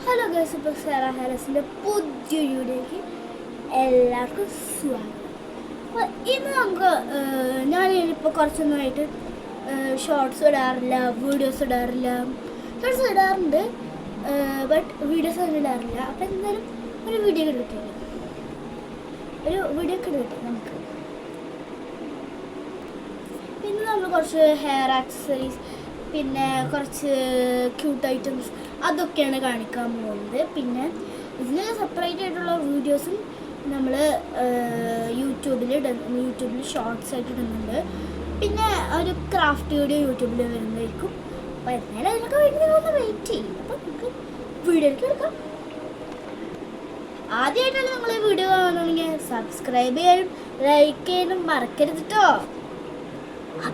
Hello guys, ഇപ്പോൾ Sara ഹാരസിൻ്റെ പുതിയ വീഡിയോയ്ക്ക് എല്ലാവർക്കും സ്വാഗതം. അപ്പോൾ ഇന്ന് നമുക്ക് ഞാനിപ്പോൾ കുറച്ചൊന്നുമായിട്ട് ഷോർട്സ് ഇടാറില്ല, വീഡിയോസ് ഇടാറില്ല. ഷോർട്സ് ഇടാറുണ്ട്, ബട്ട് വീഡിയോസ് ഒന്നും ഇടാറില്ല. അപ്പോൾ എന്തായാലും ഒരു വീഡിയോ എടുക്കട്ടെ, നമുക്ക്. പിന്നെ നമ്മൾ കുറച്ച് ഹെയർ ആക്സസറീസ്, പിന്നെ കുറച്ച് ക്യൂട്ട് ഐറ്റംസ് അതൊക്കെയാണ് കാണിക്കാൻ പോകുന്നത്. പിന്നെ ഇതിന് സെപ്പറേറ്റ് ആയിട്ടുള്ള വീഡിയോസും നമ്മൾ യൂട്യൂബിൽ ഷോർട്സ് ആയിട്ട് ഇടുന്നുണ്ട്. പിന്നെ ഒരു ക്രാഫ്റ്റ് വീഡിയോ യൂട്യൂബിൽ വരുന്നതായിരിക്കും. അപ്പോൾ എന്നാലും അതിനൊക്കെ വേണ്ടി നിങ്ങളൊന്ന് വെയിറ്റ് ചെയ്യും. അപ്പോൾ നമുക്ക് വീഡിയോയിലേക്ക് എടുക്കാം. ആദ്യമായിട്ടാണ് നിങ്ങൾ ഈ വീഡിയോ കാണുകയാണെങ്കിൽ സബ്സ്ക്രൈബ് ചെയ്യാനും ലൈക്ക് ചെയ്യാനും മറക്കരുത് കേട്ടോ.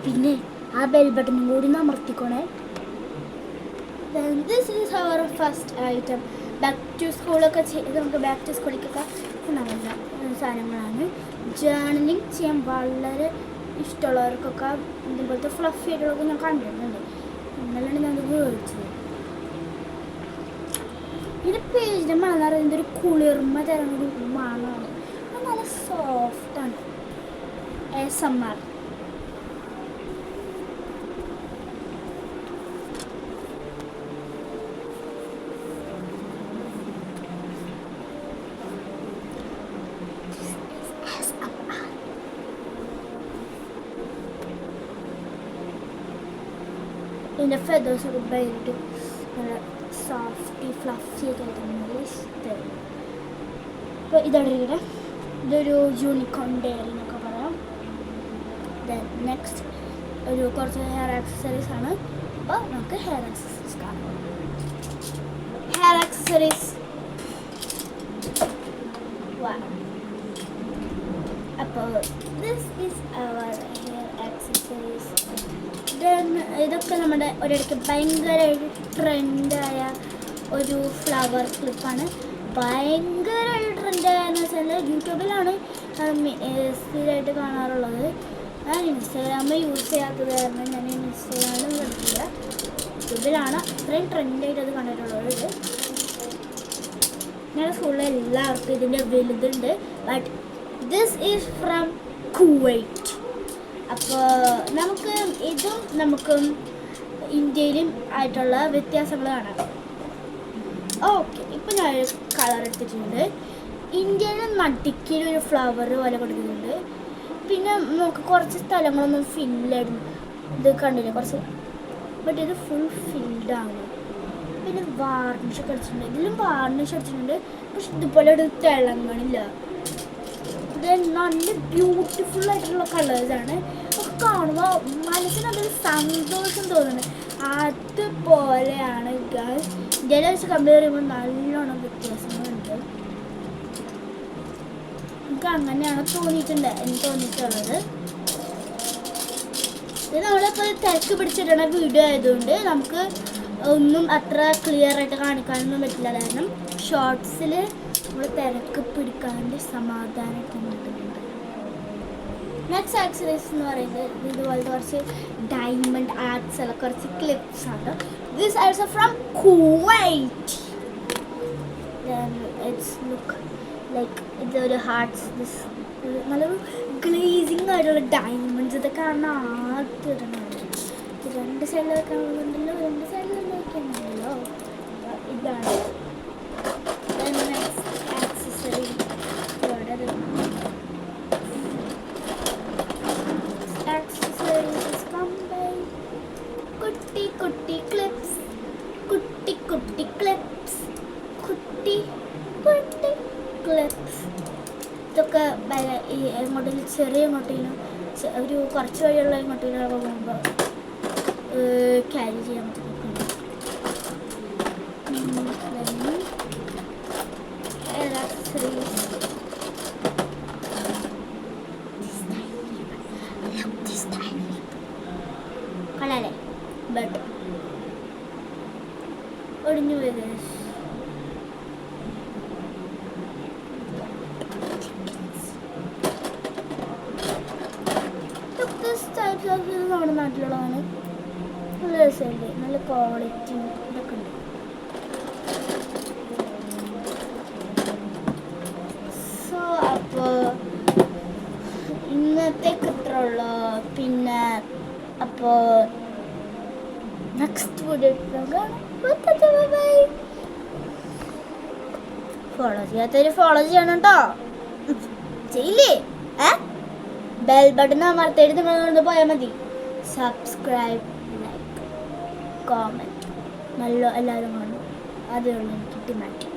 പിന്നെ ആ ബെൽ ബട്ടണും കൂടി അമർത്തിക്കോണേ. This is our first item. Back to സ്കൂളൊക്കെ നമുക്ക് ബാക്ക് ടു സ്കൂളിലേക്കൊക്കെ നല്ല സാധനങ്ങളാണ്. ജേർണലിങ് ചെയ്യാൻ വളരെ ഇഷ്ടമുള്ളവർക്കൊക്കെ ഇതുപോലത്തെ ഫ്ലഫി ആയിട്ടുള്ളതൊക്കെ ഞാൻ കണ്ടിട്ടുണ്ട്. എന്നാലാണ് ഞാൻ ഇത് മേടിച്ചത്. ഇതിൻ്റെ പേജിൻ്റെ മണം എന്ന് പറയുന്നത് ഒരു കുളിർമ തരുന്ന ഒരു മണമാണ്. അത് നല്ല സോഫ്റ്റാണ്. ASMR. ഇതിൻ്റെ ഫെദേഴ്സൊക്കെ ഭയങ്കര നല്ല സോഫ്റ്റി ഫ്ലഫി ഒക്കെ ആയിട്ട് നല്ല ഇഷ്ടമായി. അപ്പോൾ ഇതാണ് ഇതൊരു യൂണിക്കോൺ ഡെയറി എന്നൊക്കെ പറയാം. നെക്സ്റ്റ് ഒരു കുറച്ച് ഹെയർ ആക്സസറീസ് ആണ്. അപ്പോൾ നമുക്ക് ഹെയർ ആക്സസറീസ് കാണാം. ഹെയർ ആക്സസറീസ് അപ്പോൾ this is our hair accessories. ഇതൊക്കെ നമ്മുടെ ഒരിടയ്ക്ക് ഭയങ്കരമായിട്ട് ട്രെൻഡായ ഒരു ഫ്ലവർ ക്ലിപ്പാണ്. ഭയങ്കരമായിട്ട് ട്രെൻഡായെന്ന് വെച്ചാൽ യൂട്യൂബിലാണ് സ്ഥിരമായിട്ട് കാണാറുള്ളത്. ഞാൻ ഇൻസ്റ്റാഗ്രാമിൽ യൂസ് ചെയ്യാത്തത് കാരണം ഞാൻ ഇൻസ്റ്റാഗ്രാമിൽ കണ്ടിട്ടില്ല, യൂട്യൂബിലാണ് അത്രയും ട്രെൻഡായിട്ട് അത് കണ്ടിട്ടുള്ളത്. ഞങ്ങളുടെ സ്കൂളിലെ എല്ലാവർക്കും ഇതിൻ്റെ വലുതുണ്ട്. But this is from Kuwait. അപ്പോൾ നമുക്ക് ഇന്ത്യയിലും ആയിട്ടുള്ള വ്യത്യാസങ്ങൾ കാണാം. ഓക്കെ, ഇപ്പം ഞാനൊരു കളർ എടുത്തിട്ടുണ്ട്. ഇന്ത്യയിൽ നടുക്കിലൊരു ഫ്ലവർ പോലെ കൊടുക്കുന്നുണ്ട്. പിന്നെ നമുക്ക് കുറച്ച് സ്ഥലങ്ങളൊന്നും ഫില്ലായിരുന്നു. ഇത് കണ്ടില്ലേ കുറച്ച്, ബട്ട് ഇത് ഫുൾ ഫിൽഡാണ്. പിന്നെ വാർണിഷ് ഒക്കെ അടിച്ചിട്ടുണ്ട്. ഇതിലും വാർണിഷ് അടിച്ചിട്ടുണ്ട്, പക്ഷെ ഇതുപോലെ ഒരു തിളങ്ങണില്ല. ഇത് നല്ല ബ്യൂട്ടിഫുൾ ആയിട്ടുള്ള കളേഴ്സാണ്. ഒക്കെ കാണുമ്പോൾ മനസ്സിനതൊരു സന്തോഷം തോന്നുന്നത്. അതുപോലെയാണ് ഗേൾസ് ഇന്ത്യയിലെ വെച്ച് കമ്പയർ ചെയ്യുമ്പോൾ നല്ലോണം വ്യത്യാസങ്ങളുണ്ട്. എനിക്ക് അങ്ങനെയാണ് തോന്നിയിട്ടുള്ളത്. ഇത് നമ്മളിപ്പോൾ തിരക്ക് പിടിച്ചിട്ടുള്ള വീഡിയോ ആയതുകൊണ്ട് നമുക്ക് ഒന്നും അത്ര ക്ലിയർ ആയിട്ട് കാണിക്കാനൊന്നും പറ്റില്ല. കാരണം ഷോർട്സിൽ നമ്മൾ തിരക്ക് പിടിക്കാണ്ട് സമാധാനമായിട്ട് നിൽക്കുന്നുണ്ട്. നെക്സ്റ്റ് ആക്സസറീസ് എന്ന് പറയുന്നത് ഇതുപോലത്തെ കുറച്ച് ഡയമണ്ട് ആർട്സ് അല്ല കുറച്ച് ക്ലിപ്സ് ആണ്. This also from Kuwait. It's look like ഇതൊരു ഹാർട്ട്സ്. ദിസ് നല്ലൊരു ഗ്ലേസിങ് ആയിട്ടുള്ള ഡയമണ്ട്സ്. ഇതൊക്കെ കാണാൻ ആദ്യമായിട്ടാണ്. രണ്ട് സൈഡിലൊക്കെ ഉണ്ടല്ലോ, രണ്ട് സൈഡിൽ നോക്കിയാണല്ലോ. ഇതാണ് ആക്സസറി. കുട്ടി ക്ലിപ്സ്, ഇതൊക്കെ എങ്ങോട്ടും ചെറിയ എങ്ങോട്ടേലും ഒരു കുറച്ച് വഴിയുള്ള എങ്ങോട്ടേലൊക്കെ പോകുമ്പോൾ ക്യാരി ചെയ്യാൻ പറ്റും. കളല്ലേ ബട്ട് ഒടിഞ്ഞു പോയത്. നമ്മുടെ നാട്ടിലുള്ളതാണ്. നല്ല രസമുണ്ട്, നല്ല ക്വാളിറ്റി ഇതൊക്കെ ഉണ്ട്. അപ്പോൾ നെക്സ്റ്റ് വീഡിയോ കാണാം. ഫോളോ ചെയ്യാത്തവർ ഫോളോ ചെയ്യണം കേട്ടോ. ചെയ്യില്ലേ? ബെൽ ബട്ടൺ അമർത്തിയിട്ട് നിങ്ങൾ പോയാൽ മതി. സബ്സ്ക്രൈബ്, ലൈക്ക്, കോമൻറ്റ് നല്ല എല്ലാവരും കാണും. അതേ ഉള്ളൂ എനിക്ക് ഡിമാൻഡ്.